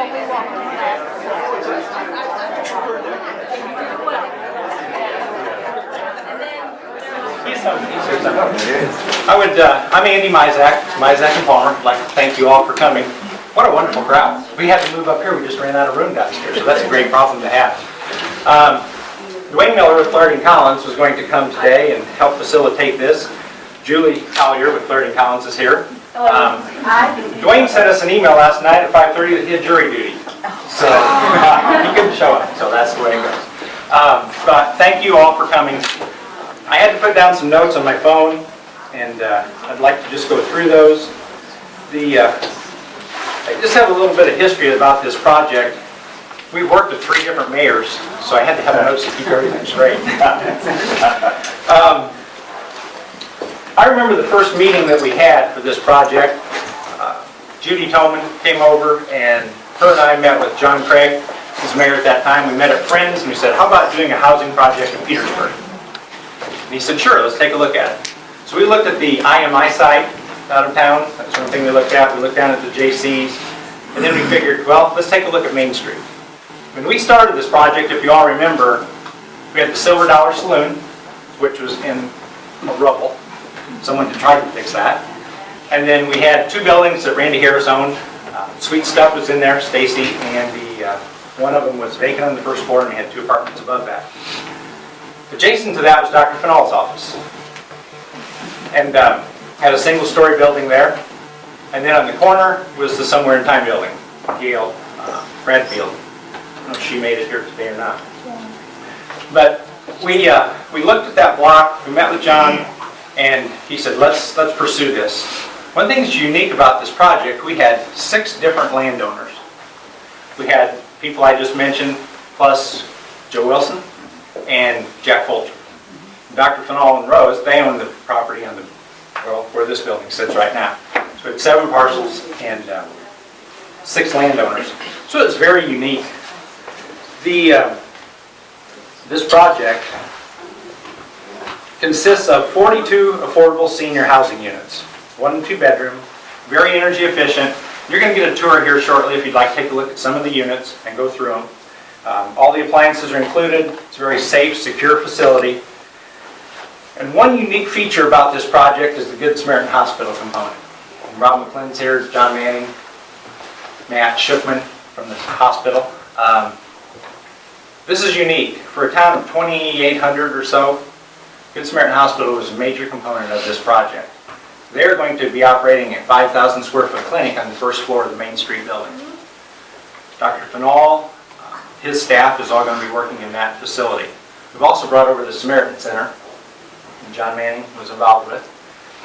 I'm Andy Mizak and Palmer. I'd like to thank you all for coming. What a wonderful crowd. We had to move up here. We just ran out of room downstairs, so that's a great problem to have. Dwayne Miller with Flaherty & Collins was going to come today and help facilitate this. Julie Collier with Flaherty & Collins is here. Dwayne sent us an email last night at 5:30 that he had jury duty. So he couldn't show up, so that's the way it goes. But thank you all for coming. I had to put down some notes on my phone, and I'd like to just go through those. I just have a little bit of history about this project. We've worked with 3 different mayors, so I had to have notes to keep everything straight. I remember the first meeting that we had for this project. Judy Toman came over, and her and I met with John Craig, who was mayor at that time. We met at Friends, and we said, how about doing a housing project in Petersburg? And he said, sure, let's take a look at it. So we looked at the IMI site out of town. That's one thing we looked at. We looked down at the JCs. And then we figured, well, let's take a look at Main Street. When we started this project, if you all remember, we had the Silver Dollar Saloon, which was in rubble. Someone had tried to fix that. And then we had 2 buildings that Randy Harris owned. Sweet Stuff was in there, Stacy, and one of them was vacant on the first floor, and we had 2 apartments above that. Adjacent to that was Dr. Fenal's office. And had a single-story building there. And then on the corner was the Somewhere in Time building, Gail Bradfield. I don't know if she made it here today or not. But we looked at that block, we met with John, and he said, let's pursue this. One thing that's unique about this project, we had 6 different landowners. We had people I just mentioned, plus Joe Wilson and Jack Folger. Dr. Fenal and Rose, they own the property on where this building sits right now. So we had 7 parcels and 6 landowners. So it's very unique. This project consists of 42 affordable senior housing units, 1 and 2 bedroom, very energy efficient. You're going to get a tour here shortly if you'd like to take a look at some of the units and go through them. All the appliances are included. It's a very safe, secure facility. And one unique feature about this project is the Good Samaritan Hospital component. And Rob McClynn's here, John Manning, Matt Shookman from the hospital. This is unique. For a town of 2,800 or so, Good Samaritan Hospital was a major component of this project. They're going to be operating a 5,000 square foot clinic on the first floor of the Main Street building. Dr. Fenal, his staff is all going to be working in that facility. We've also brought over the Samaritan Center, and John Manning was involved with.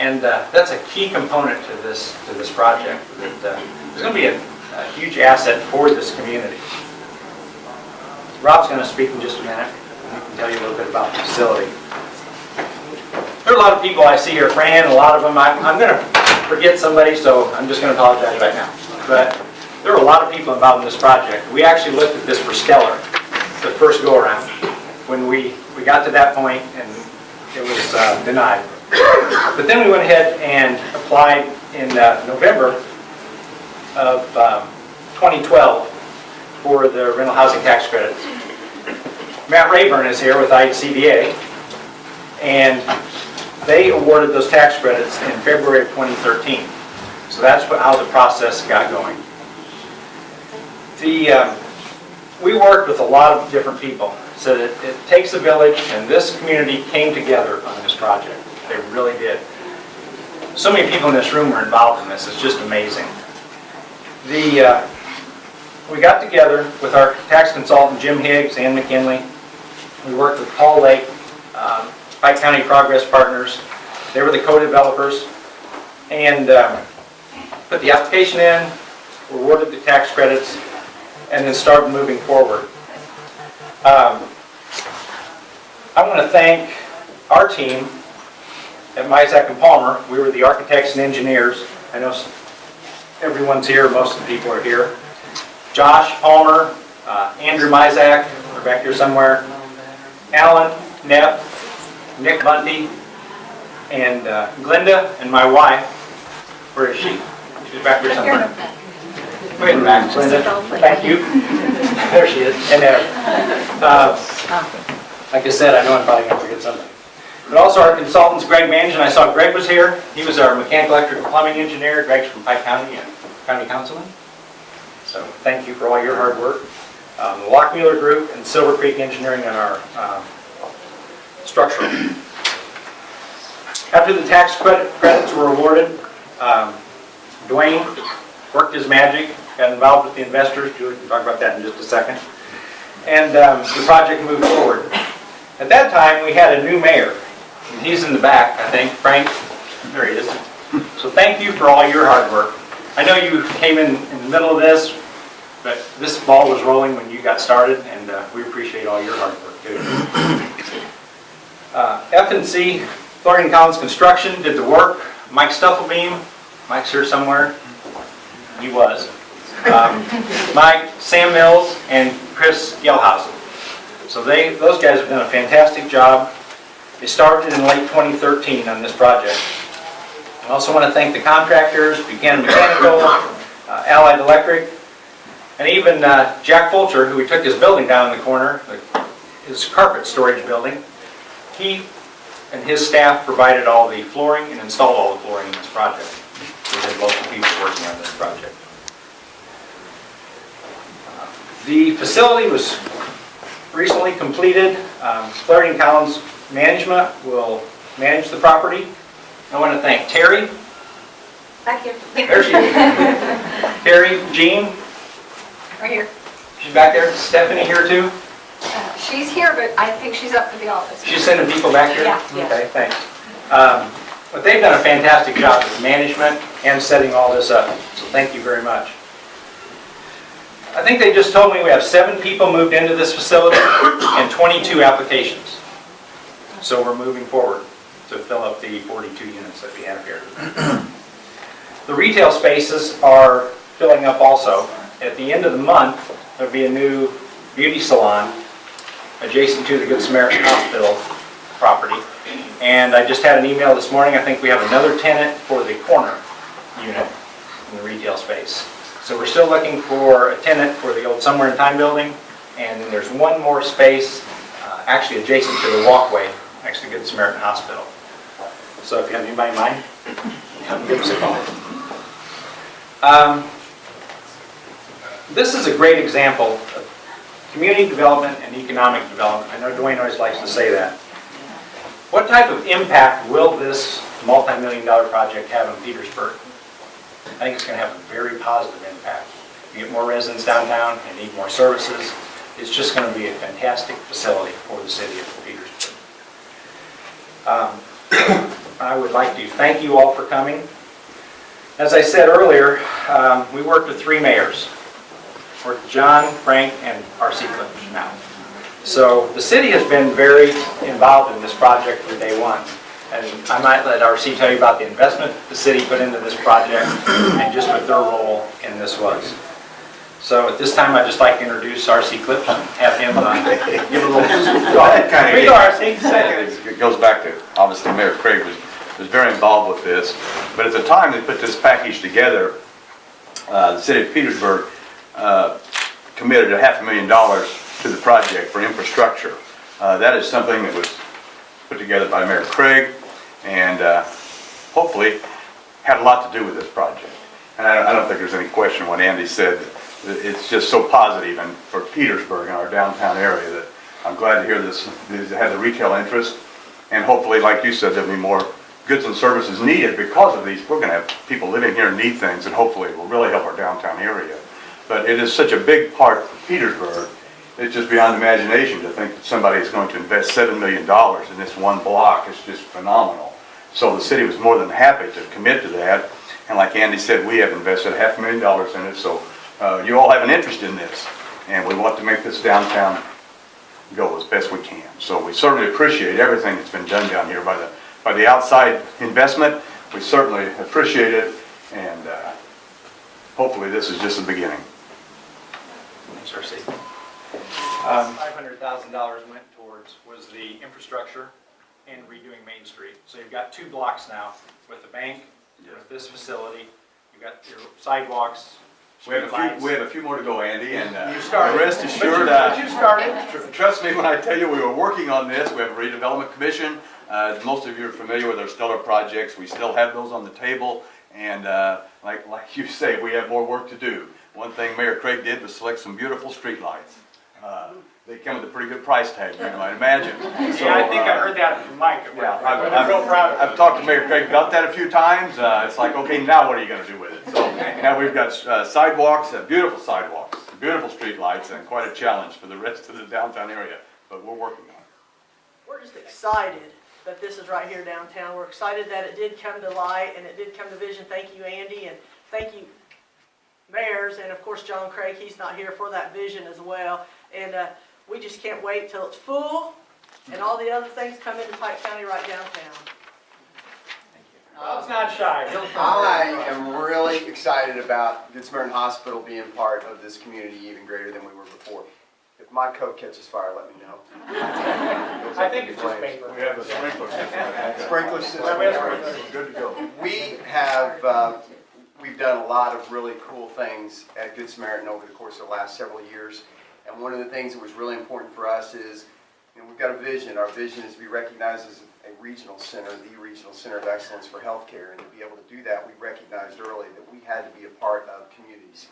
And that's a key component to this project. That is going to be a huge asset for this community. Rob's going to speak in just a minute. He can tell you a little bit about the facility. There are a lot of people I see here, Fran, a lot of them. I'm going to forget somebody, so I'm just going to apologize right now. But there are a lot of people involved in this project. We actually looked at this for Stellar, the first go-around, when we got to that point and it was denied. But then we went ahead and applied in November of 2012 for the rental housing tax credits. Matt Rayburn is here with ICDA, and they awarded those tax credits in February of 2013. So that's how the process got going. We worked with a lot of different people. So it takes a village, and this community came together on this project. They really did. So many people in this room were involved in this. It's just amazing. We got together with our tax consultant, Jim Higgs, and McKinley. We worked with Paul Lake, Pike County Progress Partners. They were the co-developers. And put the application in, awarded the tax credits, and then started moving forward. I want to thank our team at Mizak and Palmer. We were the architects and engineers. I know everyone's here, most of the people are here. Josh Palmer, Andrew Mizak, we're back here somewhere. Alan Neff, Nick Bundy, and Glenda, and my wife. Where is she? She's back here somewhere. Go ahead, Max. Linda, thank you. There she is. And like I said, I know I'm probably going to forget somebody. But also our consultants, Greg Mange, and I saw Greg was here. He was our mechanical, electrical, plumbing engineer. Greg's from Pike County and county councilman. So thank you for all your hard work. The Lockmuller Group and Silver Creek Engineering on our structural. After the tax credits were awarded, Dwayne worked his magic, got involved with the investors. Julie can talk about that in just a second. And the project moved forward. At that time, we had a new mayor. And he's in the back, I think. Frank, there he is. So thank you for all your hard work. I know you came in the middle of this, but this ball was rolling when you got started, and we appreciate all your hard work, too. F&C, Florian Collins Construction, did the work. Mike Stuffelbeam, Mike's here somewhere. He was. Mike, Sam Mills, and Chris Yelhausen. So those guys have done a fantastic job. They started in late 2013 on this project. I also want to thank the contractors, Buchanan Mechanical, Allied Electric, and even Jack Fulcher, who we took his building down in the corner, his carpet storage building. He and his staff provided all the flooring and installed all the flooring in this project. We had local people working on this project. The facility was recently completed. Florian Collins Management will manage the property. I want to thank Terry. Back here. There she is. Terry, Jean. Right here. She's back there. Stephanie here too. She's here, but I think she's up to the office. She's sending people back here? Yeah. Okay, thanks. But they've done a fantastic job with management and setting all this up. So thank you very much. I think they just told me we have 7 people moved into this facility and 22 applications. So we're moving forward to fill up the 42 units that we have here. The retail spaces are filling up also. At the end of the month, there'll be a new beauty salon adjacent to the Good Samaritan Hospital property. And I just had an email this morning. I think we have another tenant for the corner unit in the retail space. So we're still looking for a tenant for the old Somewhere in Time building. And then there's one more space actually adjacent to the walkway next to Good Samaritan Hospital. So if you have anybody in mind, come give us a call. This is a great example of community development and economic development. I know Dwayne always likes to say that. What type of impact will this multi-million-dollar project have in Petersburg? I think it's going to have a very positive impact. You get more residents downtown and need more services. It's just going to be a fantastic facility for the city of Petersburg. I would like to thank you all for coming. As I said earlier, we worked with 3 mayors. We're John, Frank, and R.C. Clips now. So the city has been very involved in this project from day one. And I might let R.C. tell you about the investment the city put into this project and just what their role in this was. So at this time, I'd just like to introduce R.C. Clips and have him give a little talk. Here you go, R.C. It goes back to, obviously, Mayor Craig was very involved with this. But at the time they put this package together, the city of Petersburg committed $500,000 to the project for infrastructure. That is something that was put together by Mayor Craig and hopefully had a lot to do with this project. And I don't think there's any question what Andy said. It's just so positive and for Petersburg and our downtown area that I'm glad to hear this had the retail interest. And hopefully, like you said, there'll be more goods and services needed because of these. We're going to have people living here and need things, and hopefully it will really help our downtown area. But it is such a big part for Petersburg, it's just beyond imagination to think that somebody is going to invest $7 million in this one block. It's just phenomenal. So the city was more than happy to commit to that. And like Andy said, we have invested $500,000 in it, so you all have an interest in this. And we want to make this downtown go as best we can. So we certainly appreciate everything that's been done down here by the outside investment. We certainly appreciate it, and hopefully this is just the beginning. Thanks, R.C. $500,000 went towards was the infrastructure and redoing Main Street. So you've got 2 blocks now with the bank, with this facility. You've got your sidewalks, We have a few more to go, Andy, and You started. rest assured, But you started. trust me when I tell you we were working on this. We have a redevelopment commission. Most of you are familiar with our stellar projects. We still have those on the table, and like you say, we have more work to do. One thing Mayor Craig did was select some beautiful streetlights. They come with a pretty good price tag, you might imagine. So, Yeah, I think I heard that from Mike. Yeah, I'm real proud of it. I've talked to Mayor Craig about that a few times. It's like, okay, now what are you going to do with it? So now we've got sidewalks, beautiful streetlights, and quite a challenge for the rest of the downtown area. But we're working on it. We're just excited that this is right here downtown. We're excited that it did come to light and it did come to vision. Thank you, Andy, and thank you, mayors, and of course, John Craig. He's not here for that vision as well. And we just can't wait till it's full and all the other things come into Pike County right downtown. Bob's not shy. He'll come. I am really excited about Good Samaritan Hospital being part of this community even greater than we were before. If my coat catches fire, let me know. I think it's just paper. We have a sprinkler system. Sprinkler system. Good to go. We have, we've done a lot of really cool things at Good Samaritan over the course of the last several years. And one of the things that was really important for us is, we've got a vision. Our vision is to be recognized as a regional center, the regional center of excellence for healthcare. And to be able to do that, we recognized early that we had to be a part of communities.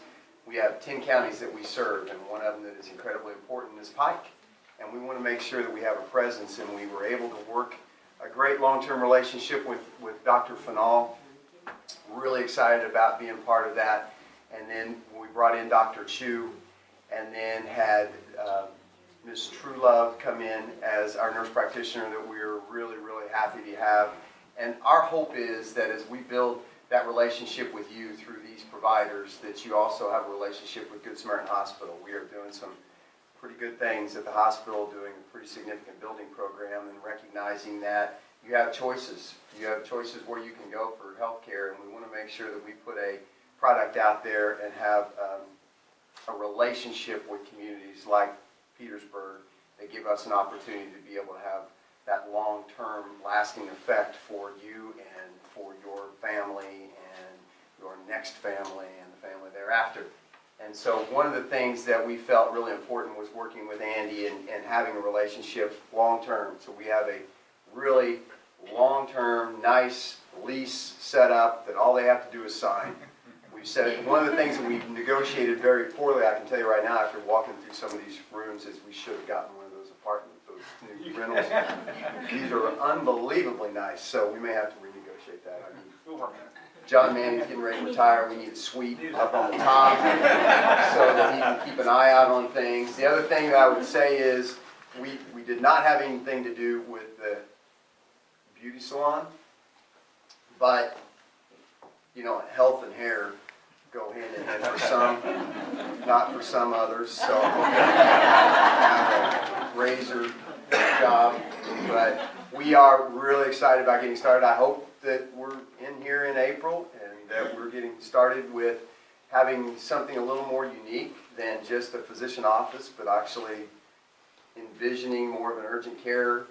We have 10 counties that we serve, and one of them that is incredibly important is Pike. And we want to make sure that we have a presence, and we were able to work a great long-term relationship with Dr. Fanal. Really excited about being part of that. And then we brought in Dr. Chu, and then had Ms. Truelove come in as our nurse practitioner that we're really, really happy to have. And our hope is that as we build that relationship with you through these providers, that you also have a relationship with Good Samaritan Hospital. We are doing some pretty good things at the hospital, doing a pretty significant building program, and recognizing that you have choices. You have choices where you can go for health care, and we want to make sure that we put a product out there and have a relationship with communities like Petersburg that give us an opportunity to be able to have that long-term lasting effect for you and for your family and your next family and the family thereafter. And so one of the things that we felt really important was working with Andy and having a relationship long-term. So we have a really long-term, nice lease set up that all they have to do is sign. We've said one of the things that we've negotiated very poorly, I can tell you right now, after walking through some of these rooms, is we should have gotten one of those apartments, those new rentals. These are unbelievably nice, so we may have to renegotiate that. I mean, John Manning's getting ready to retire. We need a suite up on the top so that he can keep an eye out on things. The other thing that I would say is we did not have anything to do with the beauty salon, but health and hair go hand in hand for some, not for some others. So have a razor job, but we are really excited about getting started. I hope that we're in here in April and that we're getting started with having something a little more unique than just a physician office, but actually envisioning more of an urgent care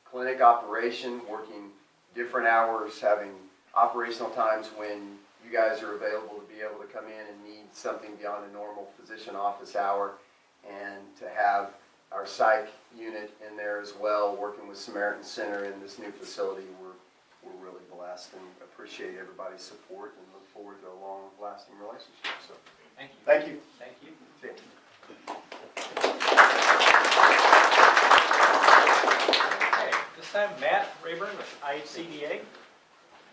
clinic operation, working different hours, having operational times when you guys are available to be able to come in and need something beyond a normal physician office hour, and to have our psych unit in there as well, working with Samaritan Center in this new facility. We're really blessed and appreciate everybody's support and look forward to a long-lasting relationship. So, Thank you. thank you. Thank you. See ya. Okay, this time Matt Rayburn with IHCDA.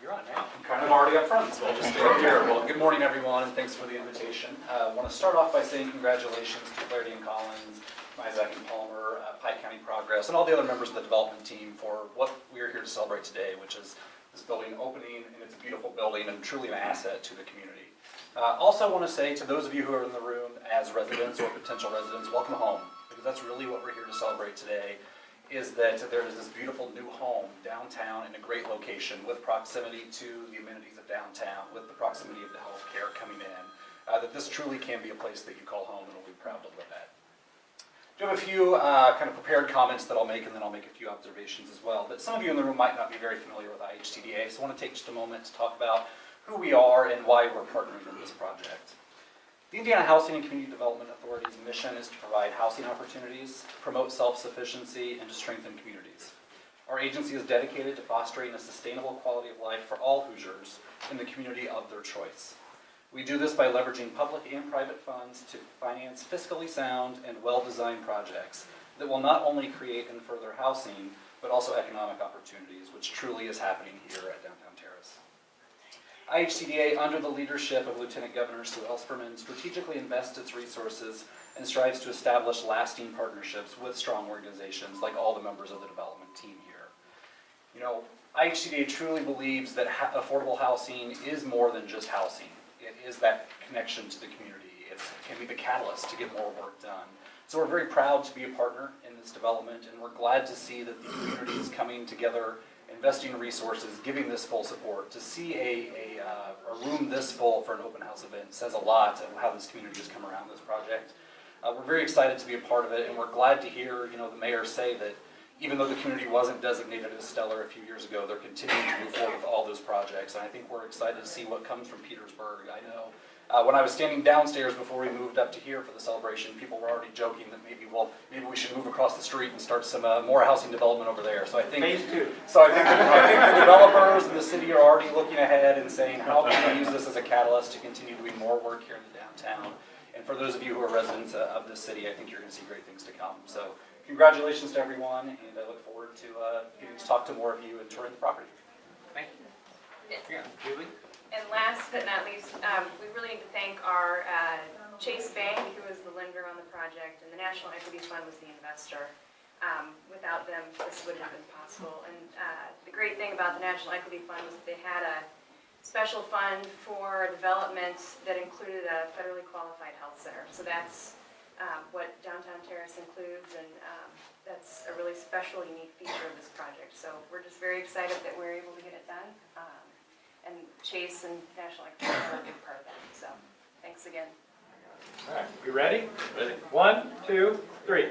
You're on now. I'm kind of already up front, so I'll just stay up here. Well, good morning, everyone, and thanks for the invitation. I want to start off by saying congratulations to Clarity and Collins, Isaac and Palmer, Pike County Progress, and all the other members of the development team for what we are here to celebrate today, which is this building opening, and it's a beautiful building and truly an asset to the community. Also, I want to say to those of you who are in the room as residents or potential residents, welcome home, because that's really what we're here to celebrate today, is that there is this beautiful new home downtown in a great location with proximity to the amenities of downtown, with the proximity of the health care coming in, that this truly can be a place that you call home and will be proud to live at. I do have a few kind of prepared comments that I'll make, and then I'll make a few observations as well. But some of you in the room might not be very familiar with IHTDA, so I want to take just a moment to talk about who we are and why we're partnering in this project. The Indiana Housing and Community Development Authority's mission is to provide housing opportunities, promote self-sufficiency, and to strengthen communities. Our agency is dedicated to fostering a sustainable quality of life for all Hoosiers in the community of their choice. We do this by leveraging public and private funds to finance fiscally sound and well-designed projects that will not only create and further housing, but also economic opportunities, which truly is happening here at Downtown Terrace. IHCDA, under the leadership of Lieutenant Governor Sue Ellspermann, strategically invests its resources and strives to establish lasting partnerships with strong organizations like all the members of the development team here. You know, IHCDA truly believes that affordable housing is more than just housing. It is that connection to the community. It can be the catalyst to get more work done. So we're very proud to be a partner in this development, and we're glad to see that the community is coming together, investing resources, giving this full support. To see a room this full for an open house event says a lot of how this community has come around this project. We're very excited to be a part of it, and we're glad to hear, you know, the mayor say that even though the community wasn't designated as stellar a few years ago, they're continuing to move forward with all those projects. And I think we're excited to see what comes from Petersburg. I know when I was standing downstairs before we moved up to here for the celebration, people were already joking that maybe we should move across the street and start some more housing development over there. So I think Phase 2. So I think the developers and the city are already looking ahead and saying, how can we use this as a catalyst to continue doing more work here in the downtown? And for those of you who are residents of this city, I think you're going to see great things to come. So congratulations to everyone, and I look forward to getting to talk to more of you and touring the property. Thank you. Yeah, Julie? And last but not least, we really need to thank our Chase Bank, who was the lender on the project, and the National Equity Fund was the investor. Without them, this wouldn't have been possible. And the great thing about the National Equity Fund was that they had a special fund for development that included a federally qualified health center. So that's what Downtown Terrace includes, and that's a really special, unique feature of this project. So we're just very excited that we're able to get it done. And Chase and National Equity are a big part of that. So thanks again. All right, we ready? Ready. 1, 2, 3.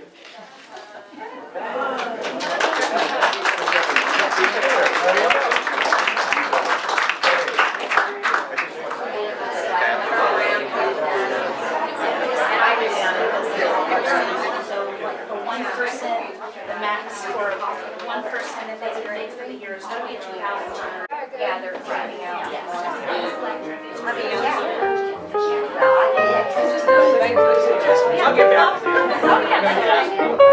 For one person, the max for one person if they grade for the year is $22,000. Yeah, they're finding out. I'll get back to you. Oh, yeah, that's right.